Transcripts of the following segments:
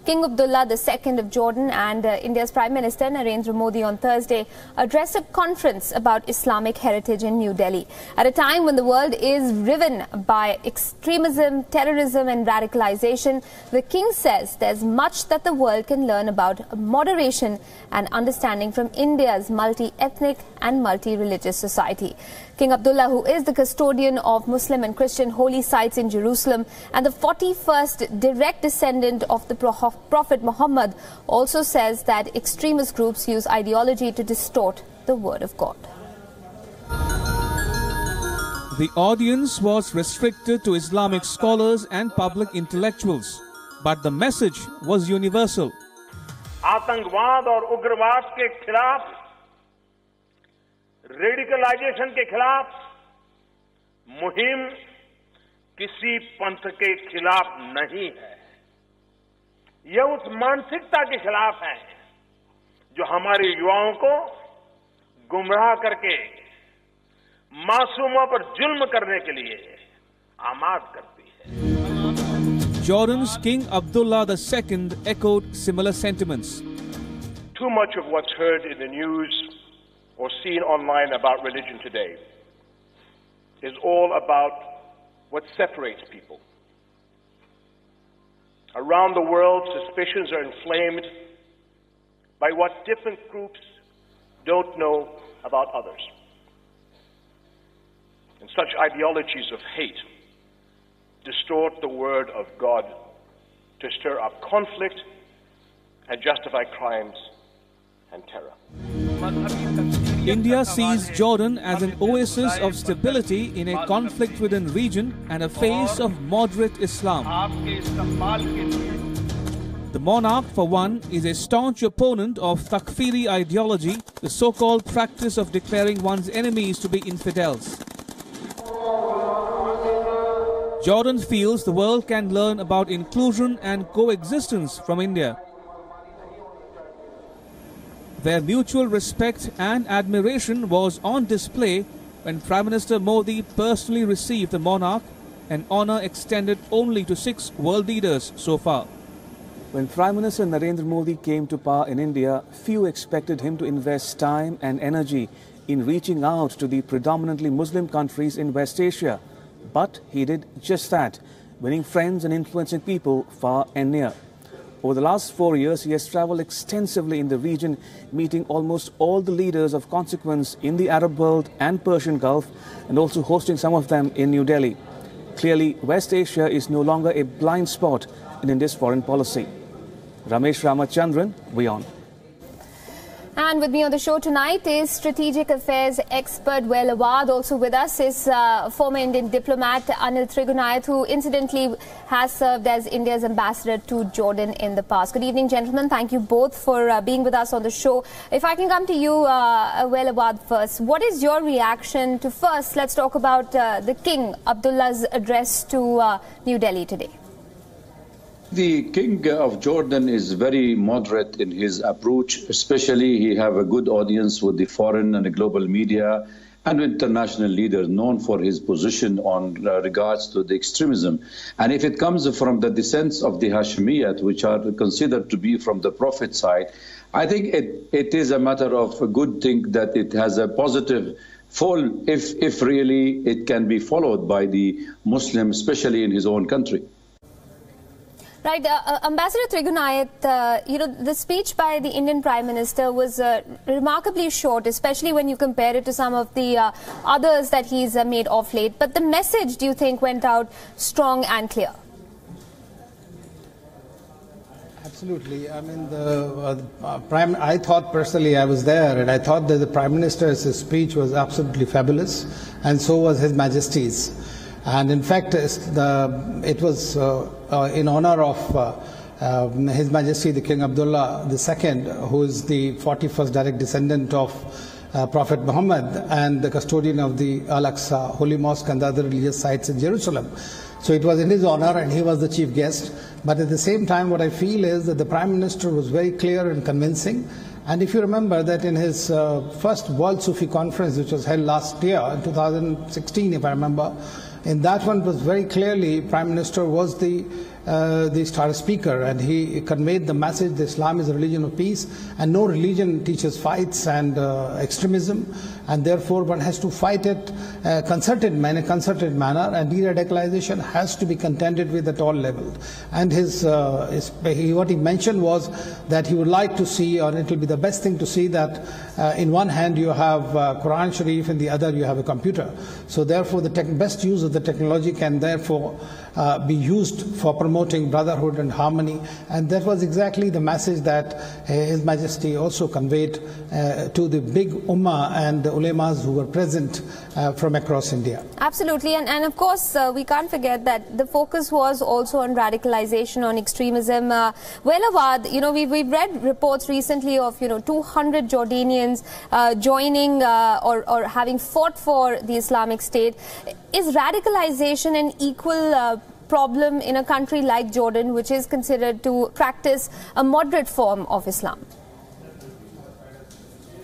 King Abdullah II of Jordan and India's Prime Minister Narendra Modi on Thursday addressed a conference about Islamic heritage in New Delhi. At a time when the world is riven by extremism, terrorism and radicalization, the King says there's much that the world can learn about moderation and understanding from India's multi-ethnic and multi-religious society. King Abdullah, who is the custodian of Muslim and Christian holy sites in Jerusalem and the 41st direct descendant of the Prophet Muhammad, also says that extremist groups use ideology to distort the word of God. The audience was restricted to Islamic scholars and public intellectuals, but the message was universal. आतंकवाद और उग्रवाद के खिलाफ, radicalisation के खिलाफ मुहिम किसी पंथ के खिलाफ नहीं है। यह उस मानसिकता के खिलाफ है जो हमारे युवाओं को गुमराह करके मासूमों पर जुल्म करने के लिए आमाद करती है। Jordan's King Abdullah II echoed similar sentiments. Too much of what's heard in the news or seen online about religion today is all about what separates people. Around the world, suspicions are inflamed by what different groups don't know about others. And such ideologies of hate distort the word of God to stir up conflict and justify crimes and terror. India sees Jordan as an oasis of stability in a conflict-ridden region and a face of moderate Islam. The monarch, for one, is a staunch opponent of Takfiri ideology, the so-called practice of declaring one's enemies to be infidels. Jordan feels the world can learn about inclusion and coexistence from India. Their mutual respect and admiration was on display when Prime Minister Modi personally received the monarch, an honor extended only to 6 world leaders so far. When Prime Minister Narendra Modi came to power in India, few expected him to invest time and energy in reaching out to the predominantly Muslim countries in West Asia. But he did just that, winning friends and influencing people far and near. Over the last 4 years, he has travelled extensively in the region, meeting almost all the leaders of consequence in the Arab world and Persian Gulf, and also hosting some of them in New Delhi. Clearly, West Asia is no longer a blind spot in India's foreign policy. Ramesh Ramachandran, WION. And with me on the show tonight is strategic affairs expert WION. Also with us is former Indian diplomat Anil Trigunayat, who incidentally has served as India's ambassador to Jordan in the past. Good evening, gentlemen. Thank you both for being with us on the show. If I can come to you, WION, first. What is your reaction to, first, let's talk about the King Abdullah's address to New Delhi today? The King of Jordan is very moderate in his approach, especially he have a good audience with the foreign and the global media and international leaders, known for his position on regards to the extremism. And if it comes from the descents of the Hashemiyat, which are considered to be from the Prophet side, I think it is a matter of a good thing that it has a positive fall if really it can be followed by the Muslims, especially in his own country. Right, Ambassador Trigunayat, the speech by the Indian Prime Minister was remarkably short, especially when you compare it to some of the others that he's made of late. But the message, do you think, went out strong and clear? Absolutely. I mean, I thought personally, I was there, and I thought that the Prime Minister's speech was absolutely fabulous, and so was His Majesty's. And in fact, it was in honor of His Majesty the King Abdullah II, who is the 41st direct descendant of Prophet Muhammad and the custodian of the Al-Aqsa Holy Mosque and the other religious sites in Jerusalem. So it was in his honor and he was the chief guest. But at the same time, what I feel is that the Prime Minister was very clear and convincing. And if you remember that in his first World Sufi Conference, which was held last year, in 2016, if I remember, in that one was very clearly, Prime Minister was the the star speaker, and he conveyed the message that Islam is a religion of peace, and no religion teaches fights and extremism, and therefore one has to fight it in a concerted manner, and de-radicalization has to be contended with at all levels. And what he mentioned was that he would like to see, or it will be the best thing to see, that in one hand you have Quran Sharif, in the other you have a computer. So therefore the best use of the technology can therefore be used for promoting brotherhood and harmony, and that was exactly the message that His Majesty also conveyed to the big ummah and the ulemas who were present from across India. Absolutely, and of course we can't forget that the focus was also on radicalization, on extremism. Awad, we've read reports recently of 200 Jordanians joining or having fought for the Islamic State. Is radicalization an equal problem in a country like Jordan, which is considered to practice a moderate form of Islam?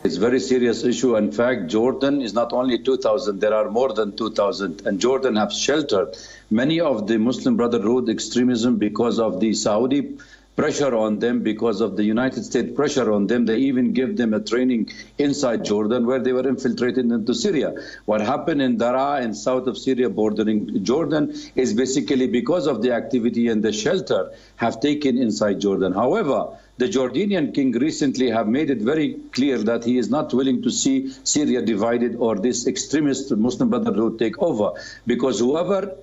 It's a very serious issue. In fact, Jordan is not only 2,000, there are more than 2,000. And Jordan have sheltered many of the Muslim Brotherhood extremism because of the Saudi pressure on them, because of the United States pressure on them. They even give them a training inside Jordan where they were infiltrated into Syria. What happened in Daraa in south of Syria bordering Jordan is basically because of the activity and the shelter have taken inside Jordan. However, the Jordanian king recently have made it very clear that he is not willing to see Syria divided or this extremist Muslim Brotherhood take over, because whoever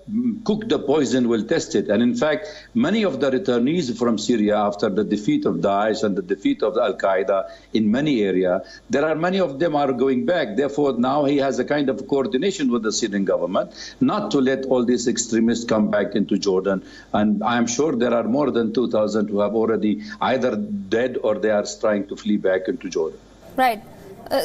cooked the poison will test it. And in fact, many of the returnees from Syria after the defeat of Daesh and the defeat of Al-Qaeda in many areas, there are many of them are going back. Therefore, now he has a kind of coordination with the Syrian government not to let all these extremists come back into Jordan. And I am sure there are more than 2,000 who have already either dead or they are trying to flee back into Jordan. Right.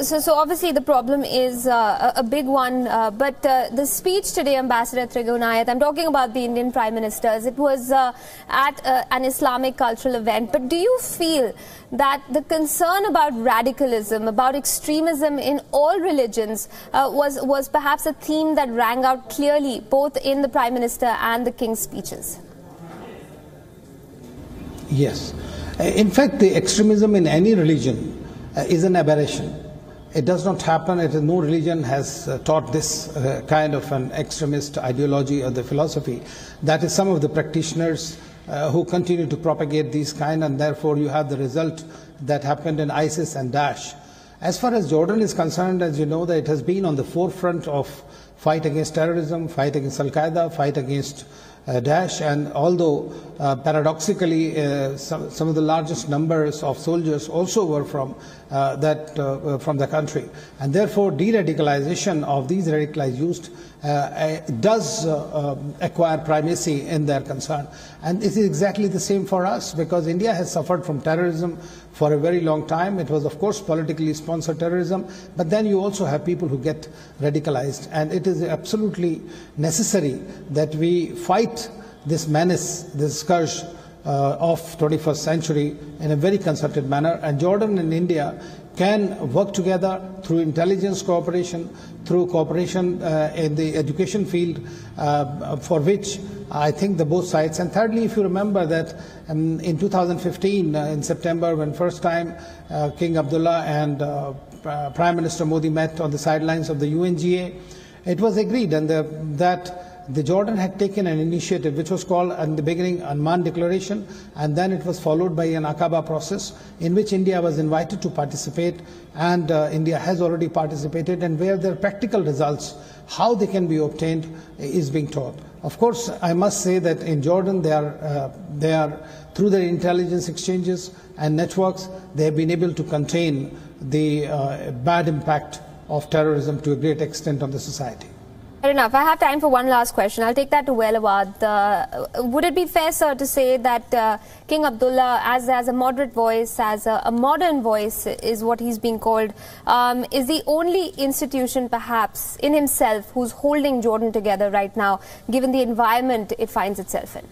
So obviously the problem is a big one, but the speech today, Ambassador Trigunayat, I'm talking about the Indian Prime Minister's, it was at an Islamic cultural event. But do you feel that the concern about radicalism, about extremism in all religions was perhaps a theme that rang out clearly both in the Prime Minister and the King's speeches? Yes. In fact, the extremism in any religion is an aberration. It does not happen. No religion has taught this kind of an extremist ideology or the philosophy. That is some of the practitioners who continue to propagate these kind, and therefore you have the result that happened in ISIS and Daesh. As far as Jordan is concerned, as you know, that it has been on the forefront of fight against terrorism, fight against Al-Qaeda, fight against Daesh, and although paradoxically some of the largest numbers of soldiers also were from the country, and therefore de-radicalization of these radicalized youth does acquire primacy in their concern. And it is exactly the same for us, because India has suffered from terrorism for a very long time. It was, of course, politically sponsored terrorism, but then you also have people who get radicalized, and it is absolutely necessary that we fight this menace, this scourge of 21st century in a very concerted manner. And Jordan and India can work together through intelligence cooperation, through cooperation in the education field, for which I think the both sides. And thirdly, if you remember that in 2015, in September, when first time King Abdullah and Prime Minister Modi met on the sidelines of the UNGA, it was agreed and that the Jordan had taken an initiative which was called in the beginning Amman Declaration, and then it was followed by an Aqaba process in which India was invited to participate, and India has already participated, and where their practical results, how they can be obtained, is being taught. Of course, I must say that in Jordan they are through their intelligence exchanges and networks, they have been able to contain the bad impact of terrorism to a great extent on the society. Fair enough. I have time for one last question. I'll take that to Awad. Would it be fair, sir, to say that King Abdullah, as a moderate voice, as a modern voice, is what he's being called, is the only institution, perhaps, in himself who's holding Jordan together right now, given the environment it finds itself in?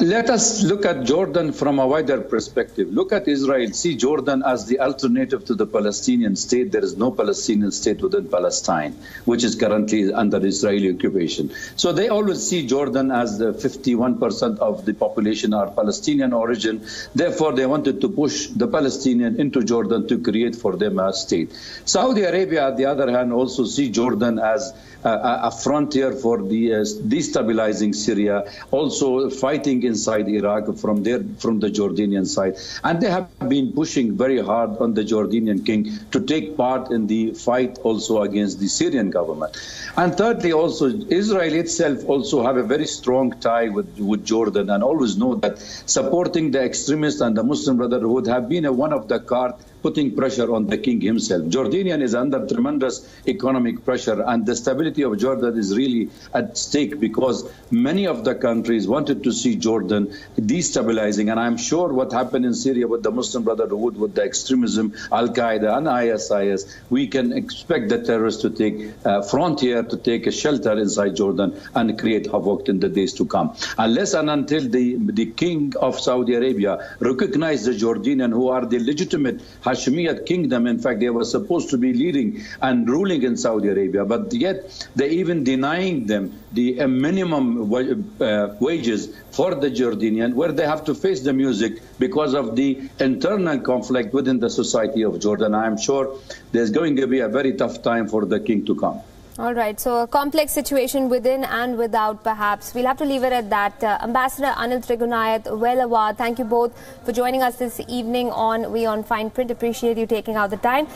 Let us look at Jordan from a wider perspective. Look at Israel. See Jordan as the alternative to the Palestinian state. There is no Palestinian state within Palestine, which is currently under Israeli occupation. So they always see Jordan as the 51% of the population are Palestinian origin. Therefore, they wanted to push the Palestinian into Jordan to create for them a state. Saudi Arabia, on the other hand, also see Jordan as a frontier for the destabilizing Syria, also fighting inside Iraq from the Jordanian side. And they have been pushing very hard on the Jordanian king to take part in the fight also against the Syrian government. And thirdly, also, Israel itself also have a very strong tie with Jordan, and always know that supporting the extremists and the Muslim Brotherhood have been one of the cards putting pressure on the king himself. Jordanian is under tremendous economic pressure, and the stability of Jordan is really at stake because many of the countries wanted to see Jordan destabilizing. And I'm sure what happened in Syria with the Muslim Brotherhood, with the extremism, Al-Qaeda and ISIS, we can expect the terrorists to take frontier, to take a shelter inside Jordan and create havoc in the days to come. Unless and until the king of Saudi Arabia recognize the Jordanian, who are the legitimate Hashemite kingdom. In fact, they were supposed to be leading and ruling in Saudi Arabia, but yet they even denying them the minimum wages for the Jordanian, where they have to face the music because of the internal conflict within the society of Jordan. I am sure there's going to be a very tough time for the king to come. All right, so a complex situation within and without, perhaps. We'll have to leave it at that. Ambassador Anil Trigunayat, Welawad, thank you both for joining us this evening on WION Fineprint. Appreciate you taking out the time.